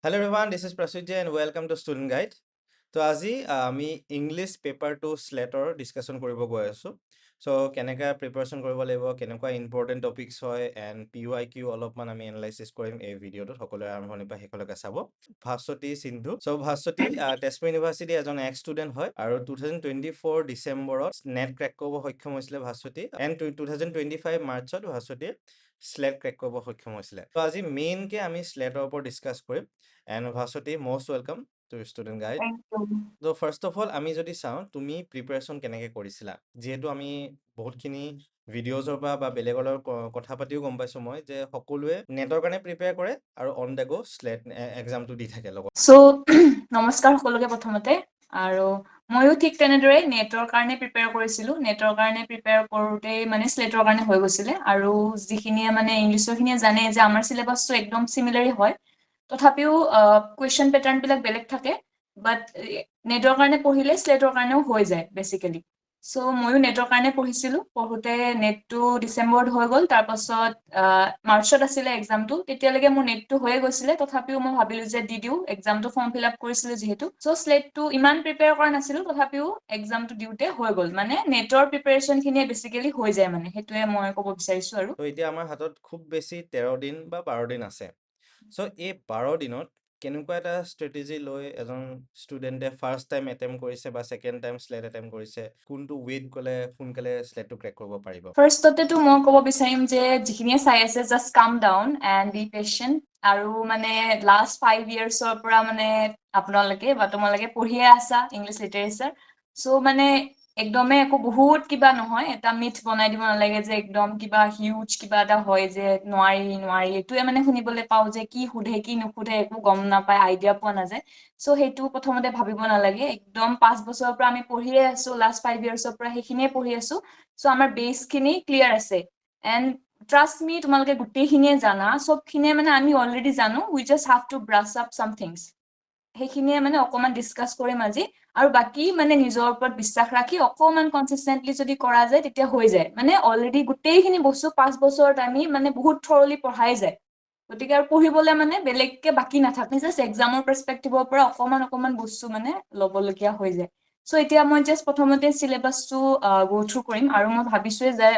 Hello everyone, this is Prasujya and welcome to Student Guide. তো আজি আমি English পেপাৰটো স্লেটৰ discussion কৰিব গৈ আছোঁ। চ' কেনেকৈ প্ৰিপাৰেশ্যন কৰিব লাগিব, কেনেকুৱা ইম্পৰ্টেণ্ট টপিকছ হয় এণ্ড PYQ অলপমান আমি এনালাইচিছ কৰিম এই ভিডিঅ'টোত। সকলোৱে আৰম্ভণিৰ পৰা শেষলৈকে চাব। ভাস্বতী সিন্ধু। চ' ভাস্বতী তেজপুৰ ইউনিভাৰ্চিটি এজন এক্স ষ্টুডেণ্ট হয় আৰু 2024 ডিচেম্বৰত নেট ক্ৰেক কৰিব সক্ষম হৈছিলে ভাস্বতী, এণ্ড 2025 মাৰ্চত ভাস্বতী স্লেট ক্ৰেক কৰিব সক্ষম হৈছিলে। ত' আজি মেইনকৈ আমি স্লেটৰ ওপৰত ডিছকাছ কৰিম। And Bhaswati, most welcome to student guide. Thank you. তো ফাৰ্ষ্ট অফ অল আমি যদি চাওঁ তুমি প্ৰিপাৰেশ্যন কেনেকৈ কৰিছিলা, যিহেতু আমি বহুতখিনি ভিডিঅ'জৰ পৰা বা বেলেগৰ লগত কথা পাতিও গম পাইছোঁ মই যে সকলোৱে নেটৰ কাৰণে প্ৰিপেয়াৰ কৰে আৰু অন দ্য গো স্লেট এক্সামটো দি থাকে লগত। So, নমস্কাৰ সকলোকে প্ৰথমতে আৰু ময়ো ঠিক তেনেদৰে নেটৰ কাৰণে প্ৰিপেয়াৰ কৰিছিলোঁ। নেটৰ কাৰণে প্ৰিপেয়াৰ কৰোঁতে মানে স্লেটৰ কাৰণে হৈ গৈছিলে আৰু যিখিনিয়ে মানে ইংলিছৰখিনিয়ে জানে যে আমাৰ চিলেবাছটো একদম চিমিলাৰেই হয়, তথাপিও কুৱেশ্যন পেটাৰ্ণবিলাক বেলেগ থাকে, বাট নেটৰ কাৰণে পঢ়িলে স্লেটৰ কাৰণেও হৈ যায় বেচিকেলি। চ' ময়ো নেটৰ কাৰণে পঢ়িছিলোঁ। পঢ়োতে নেটটো ডিচেম্বৰত হৈ গ'ল, তাৰপাছত মাৰ্চত আছিলে এক্সামটো। তেতিয়ালৈকে মোৰ নেটটো হৈয়ে গৈছিলে, তথাপিও মই ভাবিলোঁ যে দি দিওঁ, এক্সামটো ফৰ্ম ফিল আপ কৰিছিলোঁ যিহেতু। চ' স্লেটটো ইমান প্ৰিপেয়াৰ কৰা নাছিলোঁ, তথাপিও এক্সামটো দিওঁতে হৈ গ'ল। মানে নেটৰ প্ৰিপেৰেশ্যনখিনিয়ে বেচিকেলি হৈ যায়, মানে সেইটোৱে মই ক'ব বিচাৰিছোঁ আৰু। তো এতিয়া আমাৰ হাতত খুব বেছি 13 দিন বা 12 দিন আছে। চ' এই 12 দিনত কেনেকুৱা এটা ষ্ট্ৰেটেজি লৈ এজন ষ্টুডেণ্টে ফাৰ্ষ্ট টাইম এটেম্প কৰিছে বা ছেকেণ্ড টাইম স্লেট এটেম্প কৰিছে, কোনটো ৱেইট গ'লে সোনকালে স্লেটটো ক্ৰেক কৰিব পাৰিব? ফাৰ্ষ্টতেতো মই ক'ব বিচাৰিম যে যিখিনিয়ে চাই আছে, জাষ্ট কাম ডাউন এণ্ড বি পেচেণ্ট। আৰু মানে লাষ্ট 5 yearsৰ পৰা মানে আপোনালোকে বা তোমালোকে পঢ়িয়ে আছা ইংলিছ লিটাৰেচাৰ। চ' মানে একদমেই একো বহুত কিবা নহয়, এটা মিথ বনাই দিব নালাগে যে একদম কিবা হিউজ কিবা এটা হয় যে নোৱাৰি নোৱাৰি, এইটোৱে মানে শুনিবলৈ পাওঁ যে কি সোধে কি নুসুধে একো গম নাপায়, আইডিয়া পোৱা নাযায়। চ' সেইটো প্ৰথমতে ভাবিব নালাগে। একদম 5 বছৰৰ পৰা আমি পঢ়িয়ে আছোঁ, লাষ্ট 5 yearsৰ পৰা সেইখিনিয়ে পঢ়ি আছোঁ। চ' আমাৰ বেছখিনি ক্লিয়াৰ আছে, এণ্ড ট্ৰাষ্ট মি, তোমালোকে গোটেইখিনিয়ে জানা, চবখিনিয়ে মানে আমি অলৰেডি জানো, we just have to brush up some things. সেইখিনিয়ে মানে অকণমান ডিছকাছ কৰিম আজি, আৰু বাকী মানে নিজৰ ওপৰত বিশ্বাস ৰাখি অকণমান কনচিষ্টেণ্টলি যদি কৰা যায় তেতিয়া হৈ যায়। মানে অলৰেডি গোটেইখিনি বস্তু 5 বছৰত আমি মানে বহুত থৰলি পঢ়াই যায়, গতিকে আৰু পঢ়িবলৈ মানে বেলেগকে বাকী নাথাকে, জাষ্ট এক্সামৰ পাৰ্চপেক্টিভৰ পৰা অকণমান বস্তু মানে ল'বলগীয়া হৈ যায়। চ' এতিয়া মই জাষ্ট প্ৰথমতে চিলেবাছটো গো থ্ৰু কৰিম, আৰু মই ভাবিছোৱে যে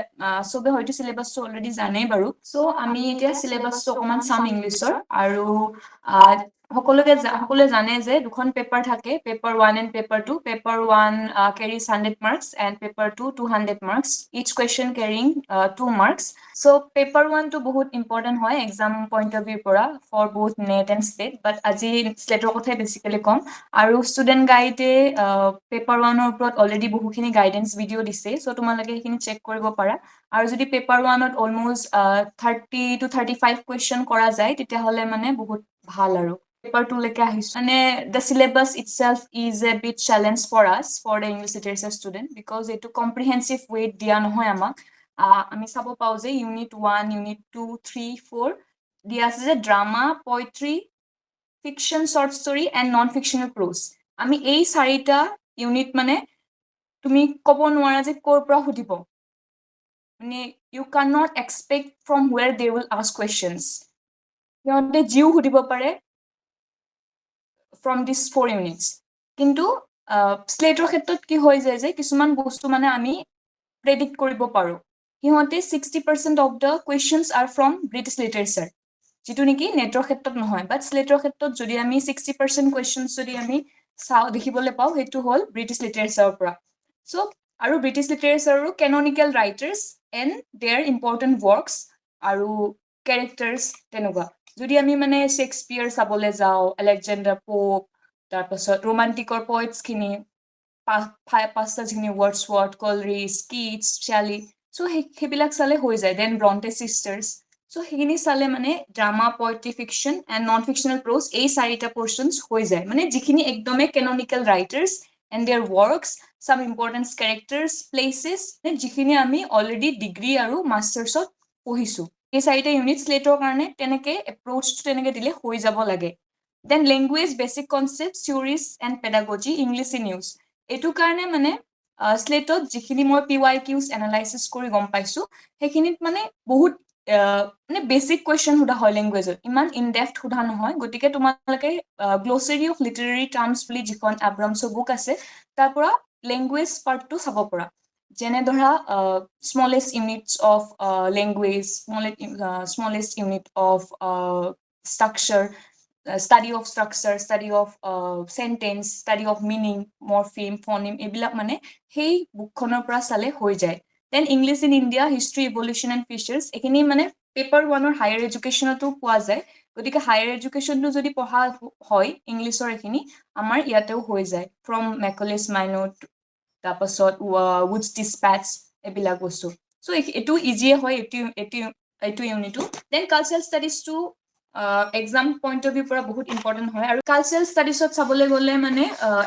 চবে হয়তো চিলেবাছটো অলৰেডি জানেই বাৰু। চ' আমি এতিয়া চিলেবাছটো অকণমান চাম ইংলিছৰ, আৰু সকলোৱে জানে যে দুখন পেপাৰ থাকে, paper 1 and paper 2। Paper 1 carries 100 marks and paper 2 200 marks, each question carrying 2 marks। So' paper 1টো বহুত ইম্পৰ্টেণ্ট হয় এক্সাম পইণ্ট অফ ভিউৰ পৰা for both NET and state, but আজি ষ্টেটৰ কথাই বেচিকেলি ক'ম। আৰু ষ্টুডেণ্ট গাইডে পেপাৰ 1ৰ ওপৰত অলৰেডি বহুখিনি গাইডেঞ্চ ভিডিঅ' দিছে, চ' তোমালোকে সেইখিনি চেক কৰিব পাৰা। আৰু যদি পেপাৰ 1ত অলমষ্ট 30 to 35 কুৱেশ্যন কৰা যায়, তেতিয়াহ'লে মানে বহুত ভাল। আৰু পেপাৰ 2লৈকে আহিছোঁ, মানে the syllabus itself is a bit challenge for us, for the English literature student, because এইটো কম্প্ৰিহেনচিভ ৱেইট দিয়া নহয় আমাক। আমি চাব পাওঁ যে ইউনিট 1, ইউনিট 2, 3, 4 দিয়া আছে যে drama, poetry, fiction, short story and non fictional prose. আমি এই 4টা ইউনিট মানে তুমি ক'ব নোৱাৰা যে ক'ৰ পৰা সুধিব, মানে you can not expect from where they will ask questions. সিহঁতে যিও সুধিব পাৰে ফ্ৰম দিছ 4 ইউনিটছ। কিন্তু স্লেটৰ ক্ষেত্ৰত কি হৈ যায় যে কিছুমান বস্তু মানে আমি প্ৰেডিক্ট কৰিব পাৰোঁ। সিহঁতে 60% of the questions R from British literature, যিটো নেকি নেটৰ ক্ষেত্ৰত নহয়, বাট স্লেটৰ ক্ষেত্ৰত যদি আমি 60% কুৱেশ্যনছ যদি আমি দেখিবলৈ পাওঁ, সেইটো হ'ল ব্ৰিটিছ লিটাৰেচাৰৰ পৰা। চ' আৰু ব্ৰিটিছ লিটাৰেচাৰৰো canonical writers and their important works আৰু কেৰেক্টাৰ্ছ তেনেকুৱা। যদি আমি মানে শ্বেক্সপিয়াৰ চাবলৈ যাওঁ, আলেকজেণ্ডাৰ পোপ, তাৰপাছত ৰোমান্টিকৰ পইটছখিনি, পাঁচটা যিখিনি ৱৰ্ডছৱৰ্থ, কলৰিজ, কিটছ, শ্যালি, চ' সেইবিলাক চালে হৈ যায়। দেন ব্ৰণ্টে চিষ্টাৰ্ছ, চ' সেইখিনি চালে মানে drama, poetry, fiction and non fictional প্ৰোজ, এই 4টা পৰ্চনছ হৈ যায়, মানে যিখিনি একদমেই কেননিকেল ৰাইটাৰ্ছ এণ্ড দেয়াৰ ৱৰ্কছ, চাম ইম্পৰ্টেণ্ট কেৰেক্টাৰ্ছ, প্লেচেছ, যিখিনি আমি অলৰেডি ডিগ্ৰী আৰু মাষ্টাৰ্ছত পঢ়িছোঁ। এই 4টা ইউনিট স্লেটৰ কাৰণে তেনেকৈ এপ্ৰ'চটো তেনেকৈ দিলে হৈ যাব লাগে। Then language, basic concept, theories and pedagogy, English in use. এইটো কাৰণে মানে স্লেটত যিখিনি মই PYQs এনালাইচিছ কৰি গম পাইছোঁ, সেইখিনিত মানে বহুত মানে বেচিক কুৱেশ্যন সোধা হয় লেংগুৱেজত, ইমান ইন ডেফথ সোধা নহয়। গতিকে তোমালোকে গ্ল'চাৰী অফ লিটাৰেৰী টাৰ্মছ বুলি যিখন আব্ৰামছৰ বুক আছে তাৰ পৰা লেংগুৱেজ পাৰ্টটো চাব পৰা। যেনে ধৰা smallest units of language, smallest unit of structure, study of structure, study of sentence, study of meaning, morpheme, phoneme, এইবিলাক মানে সেই বুকখনৰ পৰা চালে হৈ যায়। Then English in India, history, evolution and features, এইখিনি মানে পেপাৰ 1ৰ হায়াৰ এডুকেশ্যনতো পোৱা যায়। গতিকে হায়াৰ এডুকেশ্যনটো যদি পঢ়া হয় ইংলিছৰ এইখিনি আমাৰ ইয়াতেও হৈ যায়, ফ্ৰম মেকলেছ মাইনোট, তাৰপাছত উডছ ডিছপেটছ, এইবিলাক বস্তু। চ' এইটো ইজিয়ে হয় এইটো ইউনিটো। দেন কালচাৰেল ষ্টাডিজটো এক্সাম পইণ্ট অফ ভিউৰ পৰা বহুত ইম্পৰ্টেণ্ট হয়। আৰু কালচাৰেল ষ্টাডিজত চাবলৈ গ'লে মানে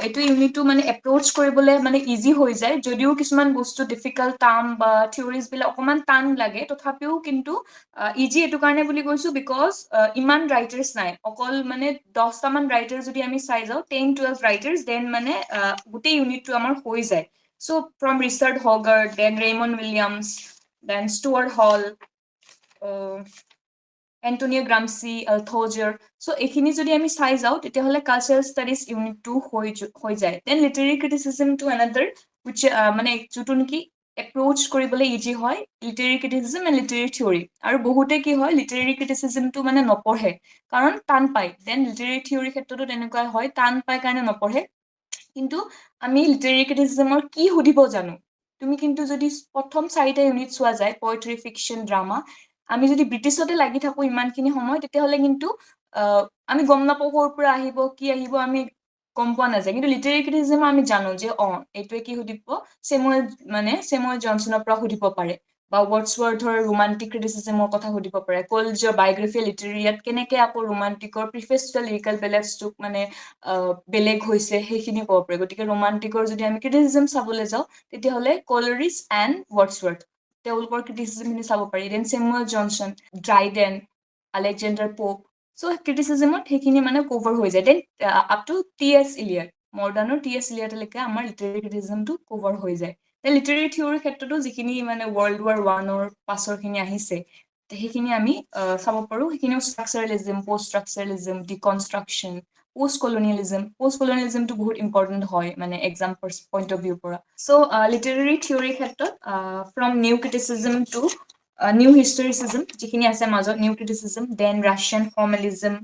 এইটো ইউনিটটো মানে এপ্ৰ'চ কৰিবলৈ মানে ইজি হৈ যায়, যদিও কিছুমান বস্তু ডিফিকাল্ট টাৰ্ম বা থিয়ৰিজবিলাক অকণমান টান লাগে, তথাপিও কিন্তু ইজি এইটো কাৰণে বুলি কৈছোঁ বিকজ ইমান ৰাইটাৰ্ছ নাই, অকল মানে 10টামান ৰাইটাৰ যদি আমি চাই যাওঁ, 10-12 ৰাইটাৰ্ছ, দেন মানে গোটেই ইউনিটটো আমাৰ হৈ যায়। So' from Richard Hoggart, then Raymond Williams, then Stuart Hall, Antonio Gramsci, Althusser, so' এইখিনি যদি আমি চাই যাওঁ তেতিয়াহ'লে কালচাৰেল ষ্টাডিজ ইউনিটটো হৈ যায়। দেন লিটাৰেৰী ক্ৰিটিচিজমটো এনাডাৰ উইচ মানে যিটো নেকি এপ্ৰ'চ কৰিবলৈ ইজি হয়, literary criticism and literary theory. আৰু বহুতে কি হয় লিটাৰেৰী ক্ৰিটিচিজমটো মানে নপঢ়ে কাৰণ টান পায়। দেন লিটাৰেৰী থিয়ৰীৰ ক্ষেত্ৰতো তেনেকুৱা হয়, টান পায় কাৰণে নপঢ়ে। কিন্তু আমি লিটাৰেৰী ক্ৰিটিচিজমৰ কি সুধিব জানো, তুমি কিন্তু যদি প্ৰথম 4টা ইউনিট চোৱা যায়, পয়েট্ৰি, ফিকশ্যন, ড্ৰামা, আমি যদি ব্ৰিটিছতে লাগি থাকো ইমানখিনি সময়, তেতিয়াহ'লে কিন্তু আমি গম নাপাওঁ ক'ৰ পৰা আহিব, কি আহিব, আমি গম পোৱা নাযায়। কিন্তু লিটাৰেৰী ক্ৰিটিচিজম আমি জানো যে এইটোৱে কি সুধিব, চেমুৱেল জনছনৰ পৰা সুধিব পাৰে, বা ৱৰ্ডছৱৰ্থৰ ৰোমান্টিক ক্ৰিটিচিজমৰ কথা সুধিব পাৰে, কলজৰ বায়'গ্ৰাফী লিটাৰেৰীয়াত কেনেকৈ আকৌ ৰোমান্টিকৰ প্ৰিফেচ লিৰিকেল বেলেঞ্চটোক মানে বেলেগ হৈছে সেইখিনি ক'ব পাৰে। গতিকে ৰোমান্টিকৰ যদি আমি ক্ৰিটিচিজম চাবলৈ যাওঁ তেতিয়াহ'লে কলৰিজ এণ্ড ৱৰ্ডছৱৰ্থ, তেওঁলোকৰ ক্ৰিটিচিজমখিনি চাব পাৰি। Then Samuel Johnson, Dryden, Alexander Pope, so' ক্ৰিটিচিজমত সেইখিনি মানে কভাৰ হৈ যায়। Then up to T S. Eliot, মডাৰ্ণৰ টি.এছ. ইলিয়টলৈকে আমাৰ লিটাৰেৰী ক্ৰিটিচিজমটো কভাৰ হৈ যায়। দেন লিটাৰেৰী থিয়ৰীৰ ক্ষেত্ৰতো যিখিনি মানে World War I পাছৰখিনি আহিছে, সেইখিনি আমি চাব পাৰোঁ। সেইখিনিও ষ্ট্ৰাকচাৰেলিজম, পষ্ট ষ্ট্ৰাকচাৰেলিজম, ডিকনষ্ট্ৰাকশ্যন, পোষ্ট কলনিয়েলিজমটো বহুত ইম্পৰ্টেণ্ট হয় মানে এক্সাম পইণ্ট অফ ভিউৰ পৰা। চ' লিটাৰেৰী থিয়ৰীৰ ক্ষেত্ৰত from new criticism to new historicism যিখিনি আছে মাজত, new criticism, then Russian formalism,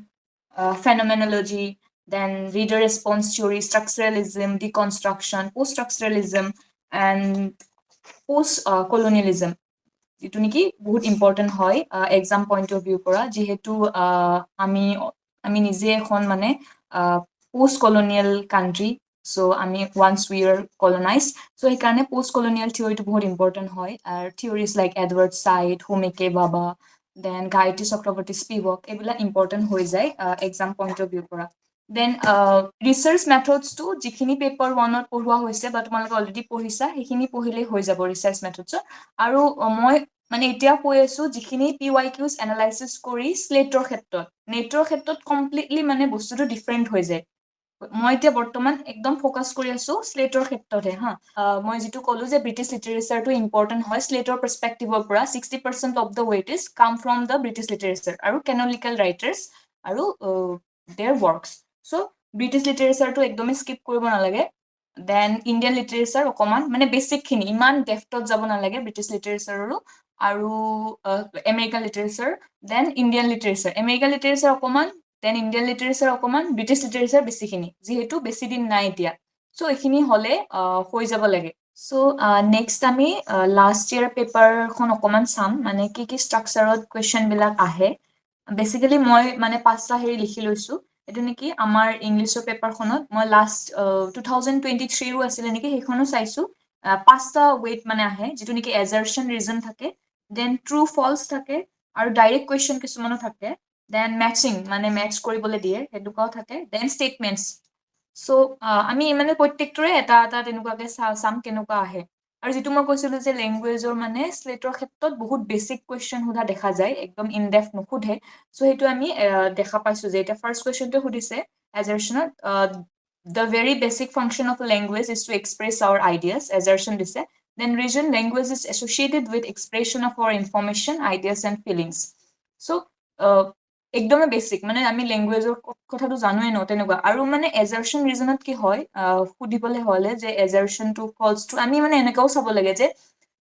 phenomenology, then reader response theory, structuralism, deconstruction, post structuralism and post colonialism, যিটো নেকি বহুত ইম্পৰ্টেণ্ট হয় এক্সাম পইণ্ট অফ ভিউৰ পৰা, যিহেতু আমি নিজে এখন মানে পোষ্ট কলনিয়েল কাণ্ট্ৰি। চ' আমি ওৱান্স উই আৰ কলনাইজ, চ' সেইকাৰণে পোষ্ট কলনিয়েল থিয়ৰীটো বহুত ইম্পৰ্টেণ্ট হয়। থিয়ৰিজ লাইক এডৱাৰ্ড চাইড, হোমেকে বাবা, দেন গায়ত্ৰী চক্ৰৱৰ্তী স্পিৱক, এইবিলাক ইম্পৰ্টেণ্ট হৈ যায় এক্সাম পইণ্ট অফ ভিউৰ পৰা। দেন ৰিচাৰ্চ মেথডছটো যিখিনি পেপাৰ 1ত পঢ়োৱা হৈছে বা তোমালোকে অলৰেডি পঢ়িছা, সেইখিনি পঢ়িলেই হৈ যাব ৰিচাৰ্চ মেথডছত। আৰু মই মানে এতিয়া কৈ আছোঁ যিখিনি PYQs এনালাইচিছ কৰি স্লেটৰ ক্ষেত্ৰত, নেটৰ ক্ষেত্ৰত কমপ্লিটলি মানে বস্তুটো ডিফাৰেণ্ট হৈ যায়। মই এতিয়া বৰ্তমান একদম ফ'কাছ কৰি আছোঁ স্লেটৰ ক্ষেত্ৰতহে হা। মই যিটো ক'লো যে ব্ৰিটিছ লিটাৰেচাৰটো ইম্পৰ্টেণ্ট হয় স্লেটৰ পাৰ্চপেক্টিভৰ পৰা, 60% অফ দ্য ৱেইটেজ কাম ফ্ৰম দ্য ব্ৰিটিছ লিটাৰেচাৰ আৰু কেননিকেল ৰাইটাৰ্ছ আৰু দেয়াৰ ৱৰ্কছ। চ' ব্ৰিটিছ লিটাৰেচাৰটো একদমেই স্কিপ কৰিব নালাগে। দেন ইণ্ডিয়ান লিটাৰেচাৰ অকণমান মানে বেছিকখিনি, ইমান ডেফটত যাব নালাগে ব্ৰিটিছ লিটাৰেচাৰৰো, আৰু American literature, then Indian literature, American literature অকণমান, দেন ইণ্ডিয়ান লিটাৰেচাৰ অকণমান, ব্ৰিটিছ লিটাৰেচাৰ বেছিখিনি, যিহেতু বেছি দিন নাই এতিয়া। চ' এইখিনি হ'লে হৈ যাব লাগে। চ' নেক্সট আমি লাষ্ট ইয়েৰ পেপাৰখন অকণমান চাম, মানে কি কি ষ্ট্ৰাকচাৰত কুৱেশ্যনবিলাক আহে। বেচিকেলি মই মানে 5টা হেৰি লিখি লৈছোঁ। এইটো নেকি আমাৰ ইংলিছৰ পেপাৰখনত মই লাষ্ট 2023ৰো আছিলে নেকি, সেইখনো চাইছোঁ। 5টা ৱেইট মানে আহে, যিটো নেকি এজাৰশ্যন, ৰিজন থাকে, দেন ট্ৰু ফল্চ থাকে, আৰু ডাইৰেক্ট কুৱেশ্যন কিছুমানো থাকে, দেন মেটচিং মানে মেটচ কৰিবলৈ দিয়ে সেইটোকাও থাকে, দেন ষ্টেটমেণ্টছ। চ' আমি মানে প্ৰত্যেকটোৰে এটা এটা তেনেকুৱাকে চাম কেনেকুৱা আহে। আৰু যিটো মই কৈছিলোঁ যে লেংগুৱেজৰ মানে স্লেটৰ ক্ষেত্ৰত বহুত বেছিক কুৱেশ্যন সোধা দেখা যায়, একদম ইনডেফ নুসুধে। চ' সেইটো আমি দেখা পাইছোঁ যে এতিয়া ফাৰ্ষ্ট কুৱেশ্যনটো সুধিছে এজাৰশ্যনত, the very basic function of language is to express our ideas, assertion দিছে। Then reason language is associated with expression of our information, ideas and feelings. So একদমে বেসিক মানে আমি ল্যাঙ্গুৱেজৰ কথাটো জানোৱে ন তেনেকুৱা আৰু মানে এজাৰশন ৰিজনত কি হয় সুধিবলৈ হলে যে এজাৰশন টু ফলছ টু আমি মানে এনেকাও চাব লাগে যে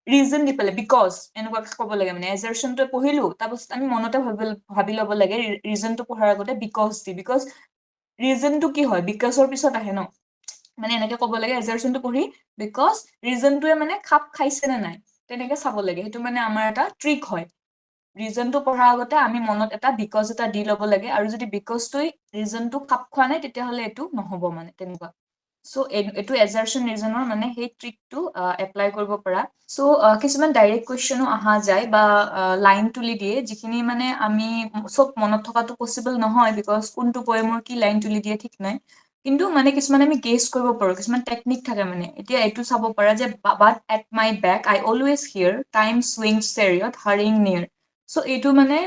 ৰিজন দি পেলাই বিকজ এনেকুৱা ক'ব লাগে মানে এজাৰশনটো পঢ়িলো তাৰপিছত আমি মনতে ভাবি ল'ব লাগে ৰিজনটো পঢ়াৰ আগতে বিকজ দি বিকজ ৰিজনটো কি হয় বিকজৰ পিছত আহে ন মানে এনেকে ক'ব লাগে এজাৰশনটো পঢ়ি বিকজ ৰিজনটোৱে মানে খাপ খাইছে নে নাই তেনেকে চাব লাগে সেইটো মানে আমাৰ এটা ট্ৰিক হয় ৰিজনটো পঢ়াৰ আগতে আমি মনত এটা বিকজ এটা দি ল'ব লাগে আৰু যদি বিকজটোই ৰিজনটো খাপ খোৱা নাই তেতিয়াহ'লে এইটো নহ'ব মানে তেনেকুৱা চ' এইটো এজাৰশন ৰিজনৰ মানে সেই ট্ৰিকটো এপ্লাই কৰিব পৰা চ' কিছুমান ডাইৰেক্ট কুৱেশ্যনো অহা যায় বা লাইন তুলি দিয়ে যিখিনি মানে আমি চব মনত থকাটো পচিবল নহয় বিকজ কোনটো পয়েমৰ কি লাইন তুলি দিয়ে ঠিক নাই কিন্তু মানে কিছুমান আমি গেছ কৰিব পাৰো কিছুমান টেকনিক থাকে মানে এতিয়া এইটো চাব পাৰা যে but at my back I always hear time swings chariot hurrying near so' এইটো মানে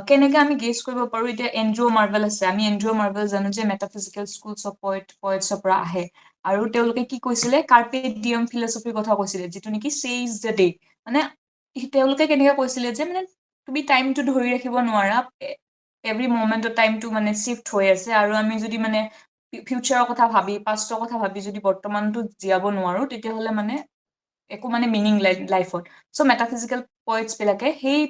কেনেকে আমি গেছ কৰিব পাৰো এতিয়া এনড্ৰিঅ' মাৰ্ভেল আছে আমি এনড্ৰিঅ' মাৰ্ভেল জানো যে মেটাফিজিকেল স্কুলছ অফ পয়েটছৰ পৰা আহে আৰু তেওঁলোকে কি কৈছিলে কাৰ্পে ডিয়াম ফিলচফিৰ কথা কৈছিলে যিটো নেকি চেইজ দ্য ডে মানে তেওঁলোকে কেনেকে কৈছিলে যে মানে তুমি টাইমটো ধৰি ৰাখিব নোৱাৰা এভৰি মমেণ্টত টাইমটো মানে চিফ্ট হৈ আছে আৰু আমি যদি মানে ফিউচাৰৰ কথা ভাবি পাষ্টৰ কথা ভাবি যদি বৰ্তমানটো জীয়াব নোৱাৰো তেতিয়াহ'লে মানে একো মানে মিনিং লাইফত চ' মেটাফিজিকেল পয়েটছ বিলাকে সেই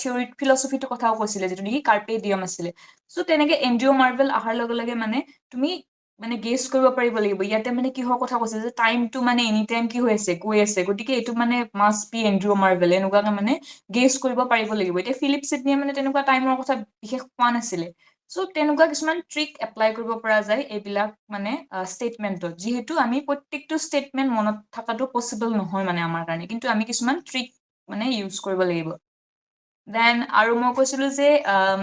থিয়ৰী ফিলচফিটোৰ কথাও কৈছিলে যিটো নেকি কাৰ্পে ডিয়াম আছিলে চ' তেনেকে এনড্ৰিঅ' মাৰ্ভেল অহাৰ লগে লগে মানে তুমি মানে গেছ কৰিব পাৰিব লাগিব ইয়াতে মানে কিহৰ কথা কৈছে যে টাইমটো মানে এনি টাইম কি হৈ আছে গৈ আছে গতিকে এইটো মানে মাষ্ট বি এনড্ৰিঅ' মাৰ্ভেল এনেকুৱাকে মানে গেছ কৰিব পাৰিব লাগিব এতিয়া ফিলিপ চিডনীয়ে মানে তেনেকুৱা টাইমৰ কথা বিশেষ কোৱা নাছিলে চ' তেনেকুৱা কিছুমান ট্ৰিক এপ্লাই কৰিব পৰা যায় এইবিলাক মানে ষ্টেটমেণ্টত যিহেতু আমি প্ৰত্যেকটো ষ্টেটমেণ্ট মনত থকাটো পচিবল নহয় মানে আমাৰ কাৰণে কিন্তু আমি কিছুমান ট্ৰিক মানে ইউজ কৰিব লাগিব দেন আৰু মই কৈছিলো যে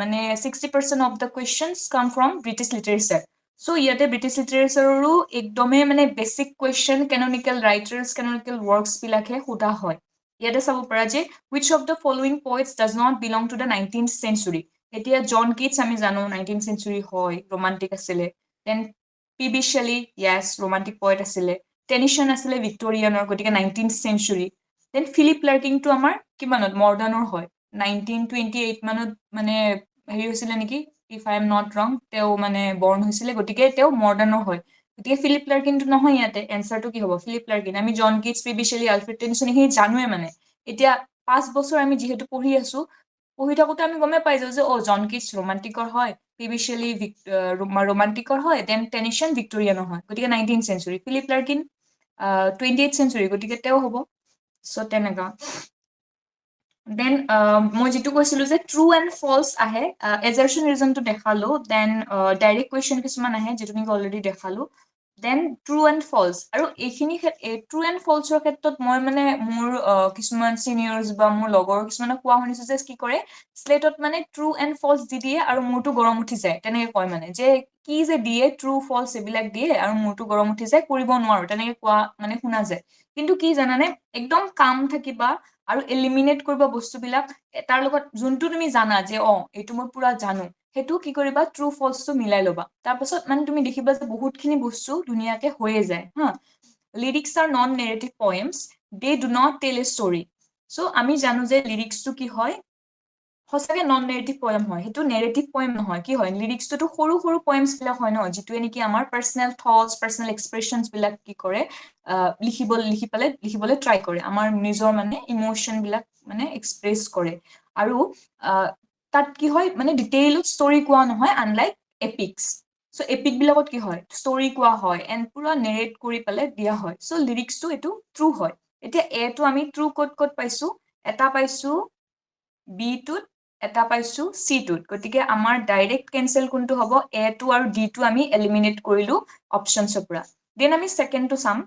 মানে 60% অফ দ্য কুৱেশ্যনছ কাম ফ্ৰম ব্ৰিটিছ লিটাৰেচাৰ চ' ইয়াতে ব্ৰিটিছ লিটাৰেচাৰৰো একদমেই মানে বেচিক কুৱেশ্যন কেননিকেল ৰাইটাৰ্ছ কেননিকেল ৱৰ্কছ বিলাকহে সোধা হয় ইয়াতে চাব পাৰা যে which of the following poets does not belong to the 19th century এতিয়া জন কিটছ আমি জানো 19th century হয় ৰোমান্টিক আছিলে দেন পি বি শেলী য়েছ ৰোমান্টিক পয়েট আছিলে টেনিছন আছিলে ভিক্টৰিয়ানৰ গতিকে 19th century দেন ফিলিপ লাৰ্কিংটো আমাৰ কিমানত মডাৰ্ণৰ হয় 1928 মানত মানে হেৰি হৈছিলে নেকি ইফ আই এম নট ৰং তেওঁ মানে বৰ্ণ হৈছিলে গতিকে তেওঁ মডাৰ্ণৰ হয় গতিকে ফিলিপ লাৰ্কিনটো নহয় ইয়াতে এনচাৰটো কি হ'ব ফিলিপ লাৰ্কিন আমি John Keats P B Shelley Alfred Tennyson সেইখিনি জানোৱে মানে এতিয়া 5 বছৰ আমি যিহেতু পঢ়ি আছো পঢ়ি থাকোতে আমি গমে পাই যাওঁ যে জন কিটছ ৰোমান্টিকৰ হয় পি বি শেলী ৰোমান্টিকৰ হয় দেন টেনিছন ভিক্টৰিয়ানৰ হয় গতিকে 19th century Philip লাৰ্কিন 28th century গতিকে তেওঁ হ'ব চ' তেনেকুৱা দেন মই যিটো কৈছিলো যে ট্ৰু এণ্ড ফলছ আহে এজাৰশ্যন ৰিজনটো দেখালো দেন ডাইৰেক্ট কুৱেশ্যন কিছুমান আহে যিটো নেকি অলৰেডি দেখালো দেন ট্ৰু এণ্ড ফলছ আৰু এইখিনি ট্ৰু এণ্ড ফলছৰ ক্ষেত্ৰত মই মানে মোৰ কিছুমান চিনিয়ৰ্ছ বা মোৰ লগৰ কিছুমানক কোৱা শুনিছো যে কি কৰে শ্লেটত মানে ট্ৰু এণ্ড ফলছ দি দিয়ে আৰু মূৰটো গৰম উঠি যায় তেনেকে কয় মানে যে কি যে দিয়ে ট্ৰু ফলছ এইবিলাক দিয়ে আৰু মূৰটো গৰম উঠি যায় কৰিব নোৱাৰো তেনেকে কোৱা মানে শুনা যায় কিন্তু কি জানানে একদম কাম থাকিবা আৰু এলিমিনেট কৰিব বস্তুবিলাক তাৰ লগত যোনটো তুমি জানা যে এইটো মই পুৰা জানো সেইটো কি কৰিবা ট্ৰু ফলছটো মিলাই ল'বা তাৰপাছত মানে তুমি দেখিবা যে বহুতখিনি বস্তু ধুনীয়াকে হৈয়ে যায় হা lyrics R non narrative পয়েমছ they do not tell A story চ' আমি জানো যে লিৰিক্সটো কি হয় সঁচাকে নন নেৰেটিভ পয়েম হয় সেইটো নেৰেটিভ পয়েম নহয় কি হয় লিৰিক্সটোতো সৰু সৰু পয়েমছ বিলাক হয় ন যিটোৱে নেকি আমাৰ পাৰ্চনেল থটছ পাৰ্চনেল এক্সপ্ৰেছনছ বিলাক কি কৰে লিখিবলৈ ট্ৰাই কৰে আমাৰ নিজৰ মানে ইম'চন বিলাক মানে এক্সপ্ৰেছ কৰে আৰু তাত কি হয় মানে ডিটেইলত ষ্টৰী কোৱা নহয় আনলাইক এপিক্স চ' এপিক বিলাকত কি হয় ষ্টৰী কোৱা হয় এণ্ড পুৰা নেৰেট কৰি পেলাই দিয়া হয় চ' লিৰিক্সটো এইটো ট্ৰু হয় এতিয়া এটো আমি ট্ৰু ক'ত পাইছো এটা পাইছো বি টোত এটা পাইছো চি টোত গতিকে আমাৰ ডাইৰেক্ট কেনচেল কোনটো হ'ব এটো আৰু ডি টো আমি এলিমিনেট কৰিলো অপশ্যনছৰ পৰা দেন আমি ছেকেণ্ডটো চাম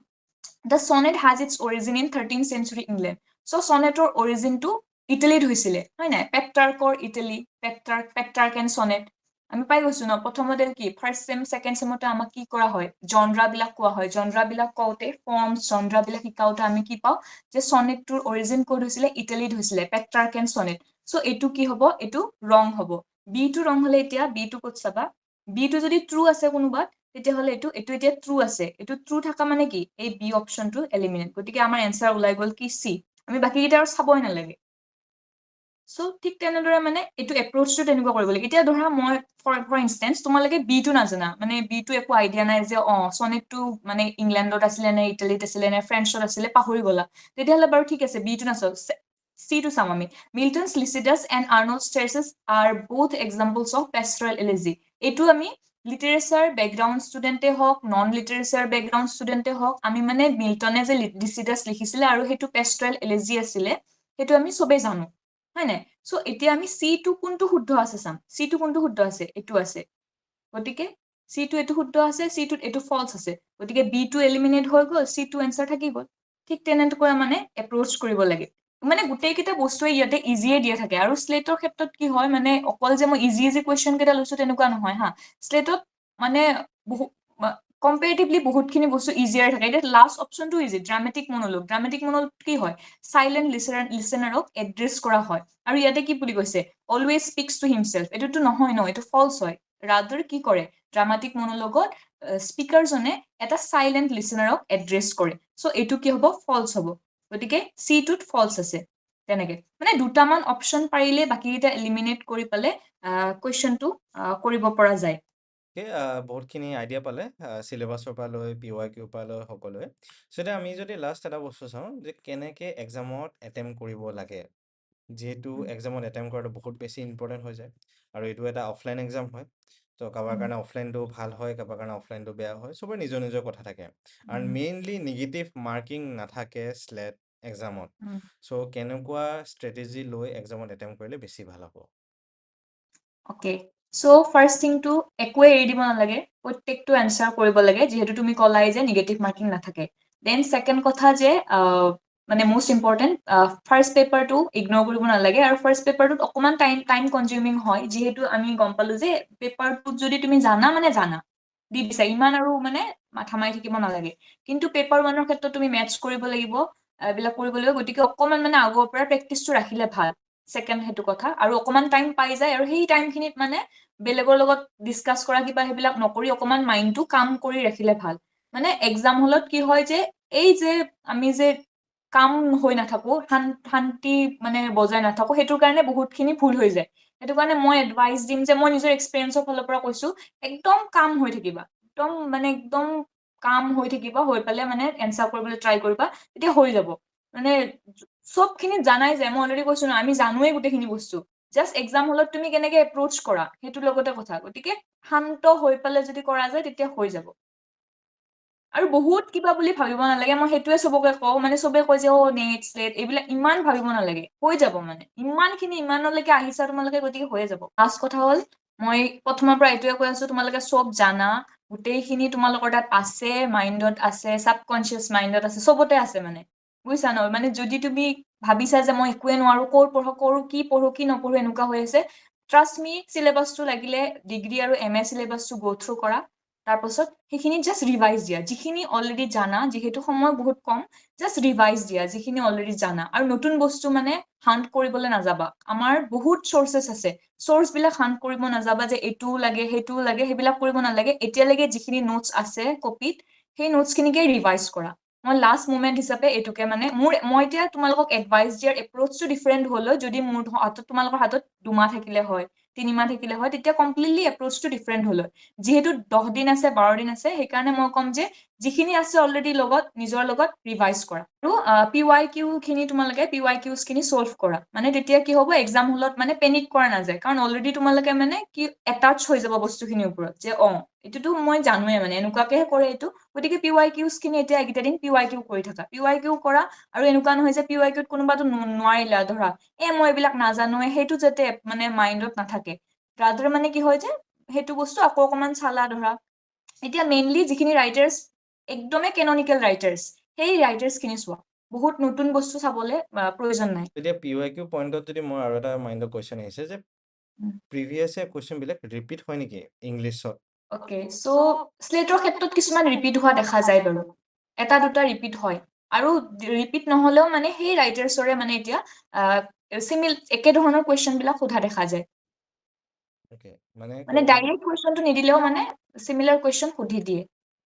the sonnet has its origin in 13th century England so' সনেটৰ অৰিজিনটো ইটালীত হৈছিলে হয় নাই পেট্ৰাৰ্কৰ ইটালী পেট্ৰাৰ্ক এণ্ড সনেট আমি পাই গৈছো ন প্ৰথমতে কি ফাৰ্ষ্ট চেম ছেকেণ্ড চেমতে আমাক কি কৰা হয় জনৰাবিলাক কোৱা হয় জনৰাবিলাক কওঁতে ফৰ্মছ জনৰাবিলাক শিকাওঁতে আমি কি পাওঁ যে সনেটটোৰ অৰিজিন ক'ত হৈছিলে ইটালীত হৈছিলে পেট্ৰাৰ্ক এণ্ড সনেট চ' এইটো কি হ'ব এইটো ৰং হ'ব বি টো ৰং হলে এতিয়া বি টো ক'ত চাবা বি টো যদি ট্ৰু আছে কোনোবাত তেতিয়াহ'লে এইটো এতিয়া ট্ৰু আছে, এইটো ট্ৰু থকা মানে কি এই বি অপশ্যনটো এলিমিনেট, গতিকে আমাৰ এনচাৰ ওলাই গ'ল কি চি, আমি বাকীকেইটা আৰু চাবই নালাগে। চ' ঠিক তেনেদৰে মানে এইটো এপ্ৰচটো তেনেকুৱা কৰিব লাগে। এতিয়া ধৰা মই ফৰ ইনষ্টেঞ্চ তোমালোকে বিটো নাজানা, মানে বিটো একো আইডিয়া নাই যে চনেটটো মানে ইংলেণ্ডত আছিলে নে ইটালীত আছিলে নে ফ্ৰেন্সত আছিলে পাহৰি গলা, তেতিয়াহ'লে বাৰু ঠিক আছে বিটো নাচাও, চিটো চাম আমি। Milton's, Lycidas and Arnold stretches are both examples of pastoral elegy. এইটো আমি লিটাৰেচাৰ বেকগ্ৰাউণ্ড ষ্টুডেণ্টে হওক, নন লিটাৰেচাৰ বেকগ্ৰাউণ্ড ষ্টুডেণ্টে হওক, আমি মানে মিল্টনে যে লিচিডাছ লিখিছিলে আৰু সেইটো পেষ্ট্ৰেল এলিজি আছিলে, সেইটো আমি চবেই জানো, হয় নাই? চ' এতিয়া আমি চিটো কোনটো শুদ্ধ আছে চাম, চিটো কোনটো শুদ্ধ আছে, এইটো আছে, গতিকে চিটো এইটো শুদ্ধ আছে, চিটোত এইটো ফলছ আছে, গতিকে বিটো এলিমিনেট হৈ গ'ল, চিটো এনচাৰ থাকি গ'ল। ঠিক তেনেকৈ মানে এপ্ৰচ কৰিব লাগে। মানে গোটেইকেইটা বস্তুৱে ইয়াতে ইজিয়ে দিয়া থাকে, আৰু শ্লেটৰ ক্ষেত্ৰত কি হয় মানে অকল যে মই ইজি ইজি কুৱেশ্যন কেইটা লৈছো তেনেকুৱা নহয় হা, শ্লেটত মানে কম্পেৰেটিভলি বহুতখিনি বস্তু ইজিয়াৰ থাকে। এতিয়া লাষ্ট অপশ্যনটো easy, dramatic monologue. Dramatic monologue কি হয়, চাইলেণ্ট লিচেনাৰক এড্ৰেছ কৰা হয়, আৰু ইয়াতে কি বুলি কৈছে, অলৱেজ স্পিক্স টু হিমছেল্ফ, এইটোতো নহয় ন, এইটো ফলছ হয়। ৰাদাৰ কি কৰে, ড্ৰামাটিক মনোলগত স্পীকাৰজনে এটা চাইলেণ্ট লিচেনাৰক এড্ৰেছ কৰে, চ' এইটো কি হ'ব, ফলছ হ'ব, গতিকে চিটোত ফলছ আছে। তেনেকে মানে দুটামান অপশ্যন পাৰিলে বাকীকেইটা এলিমিনেট কৰি পেলাই কুৱেশ্যনটো কৰিব পৰা যায়। বহুতখিনি আইডিয়া পালে চিলেবাছৰ পৰা লৈ PYQ পৰা লৈ সকলোৱে। চ' এতিয়া আমি যদি লাষ্ট এটা বস্তু চাওঁ যে কেনেকৈ এক্সামত এটেম্প কৰিব লাগে, যিহেতু এক্সামত এটেম্প কৰাটো বহুত বেছি ইম্পৰ্টেণ্ট হৈ যায়, আৰু এইটো এটা অফলাইন এক্সাম হয়, তো কাৰোবাৰ কাৰণে অফলাইনটো ভাল হয়, কাৰোবাৰ কাৰণে অফলাইনটো বেয়া হয়, চবৰে নিজৰ নিজৰ কথা থাকে, আৰু মেইনলি নিগেটিভ মাৰ্কিং নাথাকে স্লেট এক্সামত। চ' কেনেকুৱা ষ্ট্ৰেটেজি লৈ এক্সামত এটেম্প কৰিলে বেছি ভাল হ'ব? অ'কে, চ' ফাৰ্ষ্ট থিংটো একোৱে এৰি দিব নালাগে, প্ৰত্যেকটো এনচাৰ কৰিব লাগে, যিহেতু তুমি ক'লাই যে নিগেটিভ মাৰ্কিং নাথাকে। দেন ছেকেণ্ড কথা যে মানে মষ্ট ইম্পৰ্টেণ্ট, ফাৰ্ষ্ট পেপাৰটো ইগন'ৰ কৰিব নালাগে, আৰু ফাৰ্ষ্ট পেপাৰটোত অকণমান টাইম কনজিউমিং হয়, যিহেতু আমি গম পালো যে পেপাৰটোত যদি তুমি জানা মানে জানা দি দিছা, ইমান আৰু মানে মাথা মাৰি থাকিব নালাগে। কিন্তু পেপাৰ ওৱানৰ ক্ষেত্ৰত তুমি মেথছ কৰিব লাগিব, এইবিলাক কৰিব লাগিব, গতিকে অকণমান মানে আগৰ পৰা প্ৰেক্টিচটো ৰাখিলে ভাল। ছেকেণ্ড সেইটো কথা, আৰু অকণমান টাইম পাই যায়, আৰু সেই টাইমখিনিত মানে বেলেগৰ লগত ডিছকাছ কৰা কিবা সেইবিলাক নকৰি অকণমান মাইণ্ডটো কাম কৰি ৰাখিলে ভাল। মানে এক্সাম হলত কি হয় যে এই যে আমি যে কাম হৈ নাথাকো, শান্তি মানে বজাই নাথাকো, সেইটোৰ কাৰণে বহুতখিনি ভুল হৈ যায়। সেইটো কাৰণে মই এডভাইচ দিম যে মই নিজৰ এক্সপিৰিয়েঞ্চৰ ফালৰ পৰা কৈছো, একদম কাম হৈ থাকিবা, একদম কাম হৈ থাকিবা, হৈ পেলাই মানে এনচাৰ কৰিবলৈ ট্ৰাই কৰিবা, তেতিয়া হৈ যাব। মানে চবখিনি জানাই যায়, মই অলৰেডি কৈছো ন, আমি জানোৱেই গোটেইখিনি বস্তু, জাষ্ট এক্সাম হলত তুমি কেনেকে এপ্ৰচ কৰা সেইটোৰ লগতে কথা, গতিকে শান্ত হৈ পেলাই যদি কৰা যায় তেতিয়া হৈ যাব। আৰু বহুত কিবা বুলি ভাবিব নালাগে, মই সেইটোৱে চবকে কওঁ, মানে চবে কয় যে নেট স্লেট এইবিলাক ইমান ভাবিব নালাগে, হৈ যাব, মানে ইমানলৈকে আহিছা তোমালোকে, গতিকে হৈয়ে যাব। লাষ্ট কথা হ'ল, মই প্ৰথমৰ পৰা এইটোৱে কৈ আছো, তোমালোকে চব জানা, গোটেইখিনি তোমালোকৰ তাত আছে, মাইণ্ডত আছে, ছাবকনচিয়াছ মাইণ্ডত আছে, চবতে আছে, মানে বুজিছা ন? মানে যদি তুমি ভাবিছা যে মই একোৱে নোৱাৰো, কি পঢ়ো কি নপঢ়ো এনেকুৱা হৈ আছে, ট্ৰাষ্ট মি, চিলেবাছটো লাগিলে ডিগ্ৰী আৰু MA চিলেবাছটো গ' থ্ৰু কৰা, তাৰপাছত সেইখিনি জাষ্ট ৰিভাইজ দিয়া, যিখিনি অলৰেডি জানা, যিহেতু সময় বহুত কম, জাষ্ট ৰিভাইজ দিয়া যিখিনি অলৰেডি জানা, আৰু নতুন বস্তু মানে হান্ট কৰিবলৈ নাযাবা। আমাৰ বহুত চৰ্চেছ আছে, চৰ্চ বিলাক হান্ট কৰিব নাযাবা যে এইটোও লাগে সেইটোও লাগে, সেইবিলাক কৰিব নালাগে। এতিয়ালৈকে যিখিনি নোটছ আছে কপিত, সেই নোটছখিনিকে ৰিভাইজ কৰা। মই লাষ্ট মুমেণ্ট হিচাপে এইটোকে মানে মই এতিয়া তোমালোকক এডভাইচ দিয়াৰ এপ্ৰচটো ডিফাৰেণ্ট হলেও, যদি মোৰ হাতত তোমালোকৰ হাতত 2 মাহ থাকিলে হয়, 3 মাহ থাকিলে হয়, তেতিয়া কমপ্লিটলি এপ্ৰচটো ডিফাৰেণ্ট হ'ল হয়। যিহেতু 10 দিন আছে, 12 দিন আছে, সেইকাৰণে মই ক'ম যে যিখিনি আছে অলৰেডি নিজৰ লগত ৰিভাইজ কৰা, আৰু PYQ খিনি তোমালোকে PYQs খিনি চল্ভ কৰা, মানে তেতিয়া কি হ'ব, এক্সাম হলত মানে পেনিক কৰা নাযায়, কাৰণ অলৰেডি তোমালোকে মানে কি এটাচ হৈ যাব বস্তুখিনিৰ ওপৰত, যে এইটোতো মই জানোৱে, মানে এনেকুৱাকেহে কৰে এইটো, গতিকে PYQs খিনি এতিয়া এইকেইটা দিন PYQ কৰি থাকা, PYQ কৰা, আৰু এনেকুৱা নহয় যে PYQত কোনোবাটো নোৱাৰিলা, ধৰা মই এইবিলাক নাজানোৱে, সেইটো যাতে মানে মাইণ্ডত নাথাকে। ৰাদাৰ মানে কি হয় যে সেইটো বস্তু আকৌ অকণমান চালা, ধৰা এতিয়া মেইনলি যিখিনি ৰাইটাৰ্ছ একদমেই কেননিকেল ৰাইটাৰ্ছ, সেই ৰাইটাৰ্ছখিনি চোৱা, বহুত নতুন বস্তু চাবলৈ প্ৰয়োজন নাই। এতিয়া PYQ পইণ্টত যদি মোৰ আৰু এটা মাইণ্ডত কুৱেশ্যন আহিছে যে প্ৰিভিয়াছ ইয়াৰ কুৱেশ্যনবিলাক ৰিপিট হয় নেকি ইংলিছত? অ'কে, চ' শ্লেটৰ ক্ষেত্ৰত কিছুমান ৰিপিট হোৱা দেখা যায় বাৰু, এটা দুটা ৰিপিট হয়, আৰু ৰিপিট নহলেও মানে সেই ৰাইটাৰ্ছৰে মানে এতিয়া একে ধৰণৰ কুৱেশ্যন বিলাক সোধা দেখা যায়। Okay, মানে ডাইৰেক্ট কুৱেশ্যনটো নিদিলেও মানে চিমিলাৰ কুৱেশ্যন সুধি দিয়ে।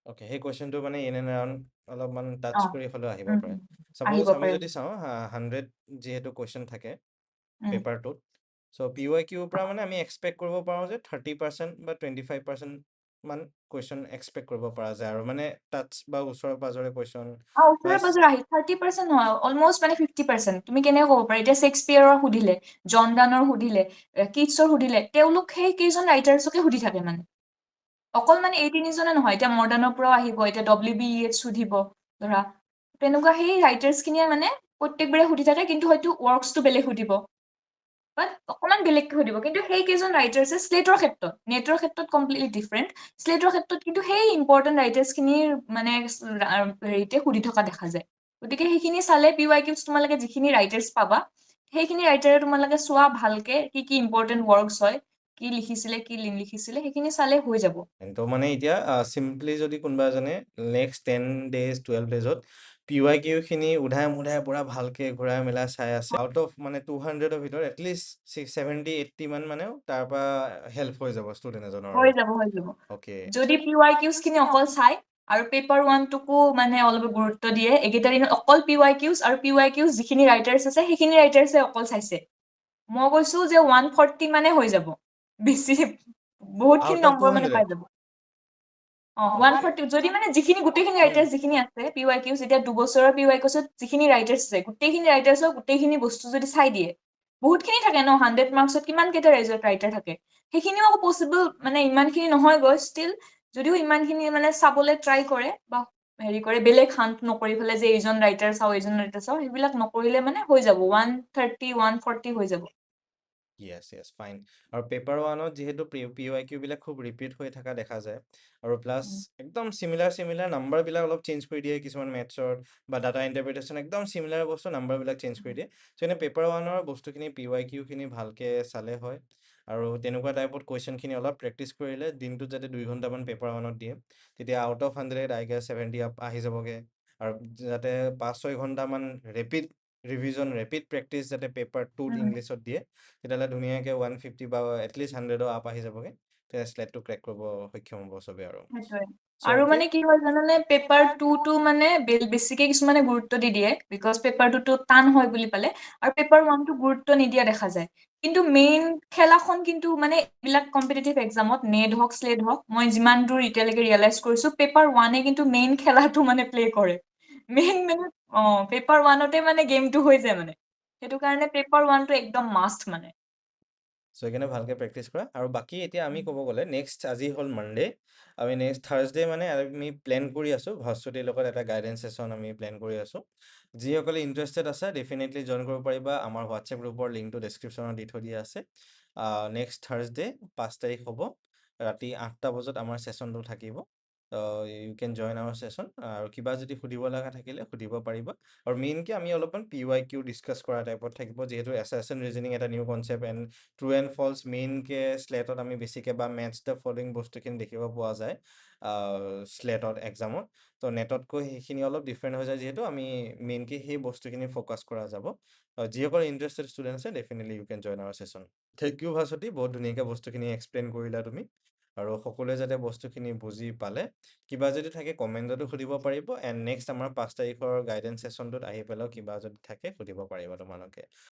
অ'কে, সেই কুৱেশ্যনটো মানে ইন এণ্ড এৰাউণ্ড অলপমান টাচ অ কৰি হ'লেও আহিব পাৰে। আহিব ছাপ'জ আমি পাৰে। যদি চাওঁ 100 যিহেতু কুৱেশ্যন থাকে উম, পেপাৰটোত, চ' PYQৰ পৰা মানে আমি এক্সপেক্ট কৰিব পাৰোঁ যে 30% বা 25% মান কুৱেশ্যন এক্সপেক্ট কৰিব পৰা যায়, আৰু মানে টাচ বা ওচৰে পাজৰে কুৱেশ্যন ওচৰে পাজৰে আহি 30% নহয়, অলমষ্ট মানে 50%। তুমি কেনেকে ক'ব পাৰা, এতিয়া শ্বেক্সপিয়াৰৰ সুধিলে, জন ডানৰ সুধিলে, কিটছৰ সুধিলে, তেওঁলোক সেই কেইজন ৰাইটাৰ্ছকে সুধি থাকে মানে। অকল মানে এই তিনিজনে নহয়, এতিয়া মডাৰ্ণৰ পৰাও আহিব, এতিয়া WBEH সুধিব ধৰা, তেনেকুৱা সেই ৰাইটাৰ্ছ খিনিয়ে মানে প্ৰত্যেকবাৰে সুধি থাকে, কিন্তু হয়তো ৱৰ্কছটো বেলেগ সুধিব, বাট অকণমান বেলেগকে সুধিব, কিন্তু সেই কেইজন ৰাইটাৰ্ছে শ্লেটৰ ক্ষেত্ৰত, নেটৰ ক্ষেত্ৰত কমপ্লিটলি ডিফাৰেণ্ট, শ্লেটৰ ক্ষেত্ৰত কিন্তু সেই ইম্পৰ্টেণ্ট ৰাইটাৰ্ছ খিনিৰ মানে হেৰিতে সুধি থকা দেখা যায়। গতিকে সেইখিনি চালে PYQs তোমালোকে যিখিনি ৰাইটাৰ্ছ পাবা, সেইখিনি ৰাইটাৰে তোমালোকে চোৱা ভালকে, কি কি ইম্পৰ্টেণ্ট ৱৰ্কছ হয়, কি লিখিছিলে কি নিলিখিছিলে, সেইখিনি চালে হৈ যাব। তো মানে এতিয়া চিম্পলি যদি কোনোবা এজনে নেক্সট 10 days 12 daysত PYQ খিনি উধাই মুধাই পুৰা ভালকে ঘূৰাই মেলাই চাই আছে, আউট অফ মানে 200ৰ ভিতৰত এটলিষ্ট 70-80 মান মানে তাৰ পৰা হেল্প হৈ যাব ষ্টুডেণ্ট এজনৰ। হৈ যাব। অ'কে, যদি PYQs খিনি অকল চাই আৰু পেপাৰ 1টোকো মানে অলপ গুৰুত্ব দিয়ে, এইকেইটা দিনত অকল PYQs আৰু PYQs যিখিনি ৰাইটাৰ্ছ আছে সেইখিনি ৰাইটাৰ্ছে অকল চাইছে, মই কৈছো যে 140 মানে হৈ যাব, বেছি বহুতখিনি আউট অফ নম্বৰ মানে 200 পাই যাব। 140 যদি মানে যিখিনি গোটেইখিনি ৰাইটাৰ্ছ যিখিনি আছে PYQs, এতিয়া দুবছৰৰ PYQsত যিখিনি ৰাইটাৰ্ছ আছে, গোটেইখিনি ৰাইটাৰ্ছৰ গোটেইখিনি বস্তু যদি চাই দিয়ে, বহুতখিনি থাকে ন, 100 মাৰ্কছত কিমান কেইটা ৰাইটাৰ থাকে, সেইখিনিও আকৌ পচিবল মানে ইমানখিনি নহয় গৈ, ষ্টিল যদিও ইমানখিনি মানে চাবলৈ ট্ৰাই কৰে বা হেৰি কৰে, বেলেগ হান্ট নকৰি পেলাই যে এইজন ৰাইটাৰ চাওঁ সেইবিলাক নকৰিলে মানে হৈ যাব, 130 140 হৈ যাব। য়েছ ফাইন। আৰু পেপাৰ 1ত যিহেতু PYQ বিলাক খুব ৰিপিট হৈ থকা দেখা যায়, আৰু প্লাছ একদম চিমিলাৰ নাম্বাৰবিলাক অলপ চেঞ্জ কৰি দিয়ে, কিছুমান মেথছৰ বা ডাটা ইণ্টাৰপ্ৰিটেশ্যন একদম চিমিলাৰ বস্তু নাম্বাৰবিলাক চেঞ্জ কৰি দিয়ে। চ' এনে পেপাৰ 1ৰ বস্তুখিনি PYQ খিনি ভালকে চালে হয়, আৰু তেনেকুৱা টাইপত কুৱেশ্যনখিনি অলপ প্ৰেক্টিচ কৰিলে দিনটোত যাতে 2 ঘণ্টামান পেপাৰ 1ত দিয়ে, তেতিয়া out of 100 I guess 70 up আহি যাবগে, আৰু যাতে 5-6 ঘণ্টামান ৰেপিড ৰিভিজন, ৰেপিড প্ৰেক্টিচ যাতে পেপাৰ 2ত ইংলিছত দিয়ে, তেতিয়াহ'লে ধুনীয়াকৈ 150 বা এটলিষ্ট 100 আপ আহি যাবগে, তেতিয়া শ্লেটটো ক্ৰেক কৰিব সক্ষম হ'ব চবে আৰু। সেইটোৱে। চ' আৰু অ'কে, মানে কি হয় জানানে, পেপাৰ 2টো মানে বেছিকে কিছুমানে গুৰুত্ব দি দিয়ে, বিকজ পেপাৰ 2টো টান হয় বুলি পালে, আৰু পেপাৰ 1টো গুৰুত্ব নিদিয়া দেখা যায়। কিন্তু মেইন খেলাখন কিন্তু মানে এইবিলাক কম্পিটিটিভ এক্সামত, নেট হওক শ্লেট হওক, মই যিমান দূৰ এতিয়ালৈকে ৰিয়েলাইজ কৰিছো, পেপাৰ 1এ কিন্তু মেইন খেলাটো মানে প্লে কৰে। মেইন মানে পেপাৰ 1তে মানে গেমটো হৈ যায় মানে, সেইটো কাৰণে পেপাৰ 1টো একদম মাষ্ট মানে। চ' সেইকাৰণে ভালকৈ প্ৰেক্টিচ কৰা। আৰু বাকী এতিয়া আমি ক'ব গ'লে নেক্সট, আজি হ'ল মানডে, আমি নেক্সট থাৰ্ছডে মানে আমি প্লেন কৰি আছোঁ, ভাস্বতীৰ লগত এটা গাইডেন্স ছেশ্যন আমি প্লেন কৰি আছোঁ। যিসকলে ইণ্টাৰেষ্টেড আছে ডেফিনেটলি জইন কৰিব পাৰিবা, আমাৰ হোৱাটছএপ গ্ৰুপৰ লিংকটো ডেছক্ৰিপশ্যনত দি থৈ দিয়া আছে। নেক্সট থাৰ্ছডে 5 তাৰিখ হ'ব, ৰাতি 8টা বজাত আমাৰ ছেশ্যনটো থাকিব। U can join our session, আৰু কিবা যদি সুধিব লগা থাকিলে সুধিব পাৰিবা। আৰু মেইনকৈ আমি অলপমান PYQ ডিছকাছ কৰা টাইপত থাকিব, যিহেতু এছাৰচন ৰিজনিং এটা new concept, and true and false মেইনকৈ শ্লেটত আমি বেছিকৈ বা মেথছ দ্য ফলোইং বস্তুখিনি দেখিব পোৱা যায় শ্লেটত এক্সামত। তো নেটতকৈ সেইখিনি অলপ ডিফাৰেণ্ট হৈ যায়, যিহেতু আমি মেইনকৈ সেই বস্তুখিনি ফ'কাছ কৰা যাব। যিসকল ইণ্টাৰেষ্টেড ষ্টুডেণ্ট আছে definitely you can join our session. Thank you Bhaswati, বহুত ধুনীয়াকৈ বস্তুখিনি এক্সপ্লেইন কৰিলা তুমি, আৰু সকলোৱে যাতে বস্তুখিনি বুজি পালে। কিবা যদি থাকে কমেণ্টতো সুধিব পাৰিব, এণ্ড নেক্সট আমাৰ 5 তাৰিখৰ গাইডেন্স ছেশ্যনটোত আহি পেলাইও কিবা যদি থাকে সুধিব পাৰিবা তোমালোকে।